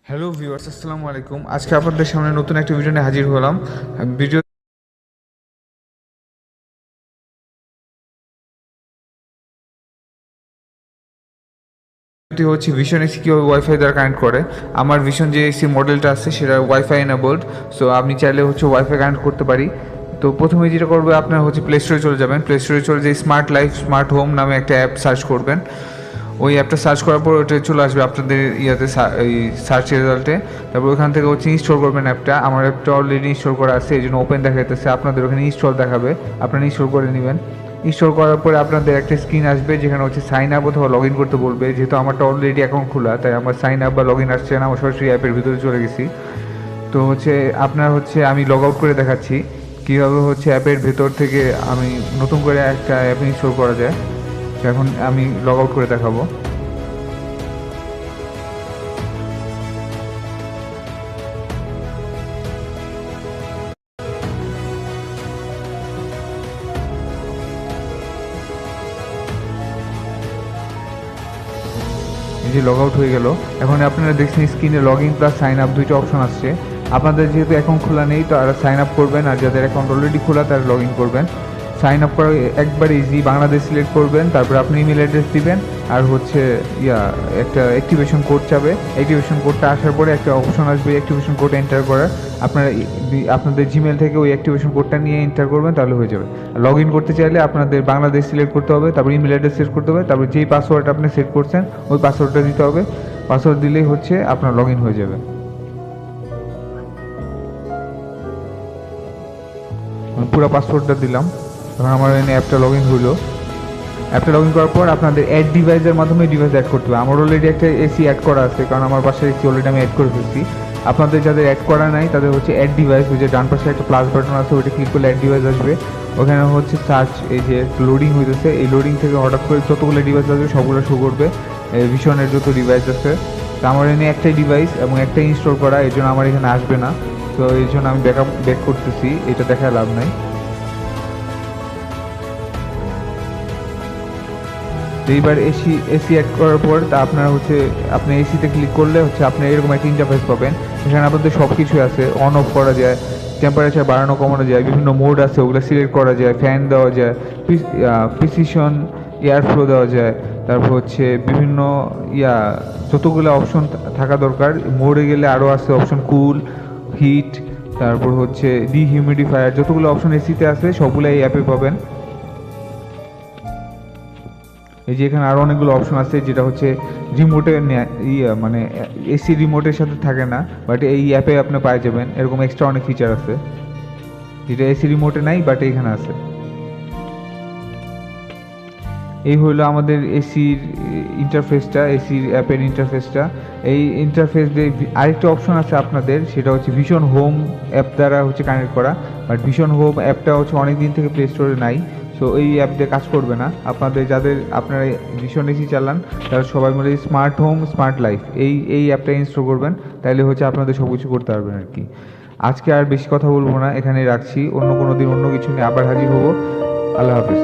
Hello viewers, আসসালামু আলাইকুম। আজকে আপনাদের সামনে নতুন একটা ভিডিও নিয়ে হাজির হলাম। ভিডিওটি হচ্ছে ভিশন এসি কীভাবে ওয়াইফাই দ্বারা কানেক্ট করে। আমার ভিশন যে এসি মডেলটা আছে সেটা ওয়াইফাই এনেবলড, সো আপনি চাইলে হচ্ছে ওয়াইফাই কানেক্ট করতে পারি। তো প্রথমে যেটা করবে, আপনার হচ্ছে প্লে স্টোরে চলে যাবেন। প্লে স্টোরে চলে যেয়ে স্মার্ট লাইফ স্মার্ট হোম নামে একটা অ্যাপ সার্চ করবেন। ওই অ্যাপটা সার্চ করার পর ওটা চলে আসবে আপনাদের ইয়াতে, এই সার্চ রেজাল্টে। তারপর ওখান থেকে হচ্ছে ইনস্টল করবেন অ্যাপটা। আমার অ্যাপটা অলরেডি ইনস্টল করা আছে, এই জন্য ওপেন দেখাইতেছে। আপনাদের ওখানে ইনস্টল দেখাবে, আপনারা ইনস্টল করে নেবেন। ইনস্টল করার পরে আপনাদের একটা স্ক্রিন আসবে যেখানে হচ্ছে সাইন আপ অথবা লগ ইন করতে বলবে। যেহেতু আমারটা অলরেডি অ্যাকাউন্ট খোলা, তাই আমার সাইন আপ বা লগ ইন আসছে না, আমার সরাসরি অ্যাপের ভিতরে চলে গেছি। তো হচ্ছে আপনার হচ্ছে আমি লগ আউট করে দেখাচ্ছি কীভাবে হচ্ছে অ্যাপের ভেতর থেকে আমি নতুন করে একটা অ্যাপ ইনস্টল করা যায়। এখন আমি লগ আউট করে দেখাবো। এই যে লগ আউট হয়ে গেল। এখন আপনারা দেখছেন স্ক্রিনে log in plus sign up দুইটা অপশন আসছে। আপনাদের যেহেতু অ্যাকাউন্ট খোলা নেই, তো তারা সাইন আপ করবেন, আর যাদের অ্যাকাউন্ট অলরেডি খোলা তারা লগ ইন করবেন। সাইন আপ করা একবার ইজি, বাংলাদেশ সিলেক্ট করবেন, তারপর আপনি ইমেল অ্যাড্রেস দিবেন, আর হচ্ছে একটা অ্যাক্টিভেশন কোড চাবে। অ্যাক্টিভেশন কোডটা আসার পরে একটা অপশন আসবে অ্যাক্টিভেশন কোড এন্টার করার। আপনারা আপনাদের জিমেল থেকে ওই অ্যাক্টিভেশন কোডটা নিয়ে এন্টার করবেন, তাহলে হয়ে যাবে। লগ ইন করতে চাইলে আপনাদের বাংলাদেশ সিলেক্ট করতে হবে, তারপর ইমেল অ্যাড্রেস সেট করতে হবে, তারপর যেই পাসওয়ার্ড আপনি সেট করছেন ওই পাসওয়ার্ডটা দিতে হবে। পাসওয়ার্ড দিলেই হচ্ছে আপনার লগ ইন হয়ে যাবে। পুরো পাসওয়ার্ডটা দিলাম। এখন আমার এনে অ্যাপটা লগ ইন হলো। অ্যাপটা লগ ইন করার পর আপনাদের অ্যাড ডিভাইসের মাধ্যমে ডিভাইস অ্যাড করতে হবে। আমার অলরেডি একটা এসি অ্যাড করা আছে, কারণ আমার পাশে এসি অলরেডি আমি অ্যাড করে ফেলছি। আপনাদের যাদের অ্যাড করা নাই তাদের হচ্ছে অ্যাড ডিভাইস, ওই যে ডান পাশে একটা প্লাস বাটন আছে, ওইটা ক্লিক করলে অ্যাড ডিভাইস আসবে। ওখানে হচ্ছে সার্চ, এই যে লোডিং হইতেছে, এই লোডিং থেকে হঠাৎ করে যতগুলো ডিভাইস আসবে সবগুলো শো করবে, ভিশনের যত ডিভাইস আছে। তো আমার এখানে একটাই ডিভাইস এবং একটাই ইনস্টল করা, এই জন্য আমার এখানে আসবে না। তো এই জন্য আমি ব্যাক করতেছি, এটা দেখায় লাভ নাই। এইবার এসি অ্যাড করার পর তা আপনারা হচ্ছে আপনি এসিতে ক্লিক করলে হচ্ছে আপনি এরকম একটা ইন্টারফেস পাবেন। এখানে আপনাদের সব কিছু আছে, অন অফ করা যায়, টেম্পারেচার বাড়ানো কমানো যায়, বিভিন্ন মোড আছে ওগুলো সিলেক্ট করা যায়, ফ্যান দেওয়া যায়, প্রিসিশন এয়ার ফ্লো দেওয়া যায়। তারপর হচ্ছে বিভিন্ন ইয়া যতগুলো অপশন থাকা দরকার। মোডে গেলে আরও আছে অপশন কুল, হিট, তারপর হচ্ছে ডিহিউমিডিফায়ার, যতগুলো অপশন এসিতে আছে সবগুলো এই অ্যাপে পাবেন। এই যে এখানে আরও অনেকগুলো অপশন আছে, যেটা হচ্ছে রিমোটে মানে এসি রিমোটের সাথে থাকে না, বাট এই অ্যাপে আপনি পাই যাবেন। এরকম এক্সট্রা অনেক ফিচার আছে যেটা এসি রিমোটে নাই, বাট এখানে আছে। এই হলো আমাদের এসির ইন্টারফেসটা, এসির অ্যাপের ইন্টারফেসটা। এই ইন্টারফেস দিয়ে আরেকটা অপশন আছে আপনাদের, সেটা হচ্ছে ভিশন হোম অ্যাপ দ্বারা হচ্ছে কানেক্ট করা। বাট ভিশন হোম অ্যাপটা হচ্ছে অনেক দিন থেকে প্লে স্টোরে নাই, সো এই অ্যাপ দিয়ে কাজ করবে না। আপনাদের যাদের আপনারা ভীষণ এসি চালান তারা সবাই মিলে স্মার্ট হোম স্মার্ট লাইফ এই অ্যাপটা ইনস্টল করবেন, তাহলে হচ্ছে আপনাদের সব কিছু করতে পারবেন আর কি। আজকে আর বেশি কথা বলবো না, এখানেই রাখছি। অন্য কোনো দিন অন্য কিছু নিয়ে আবার হাজির হবো। আল্লাহ হাফিজ।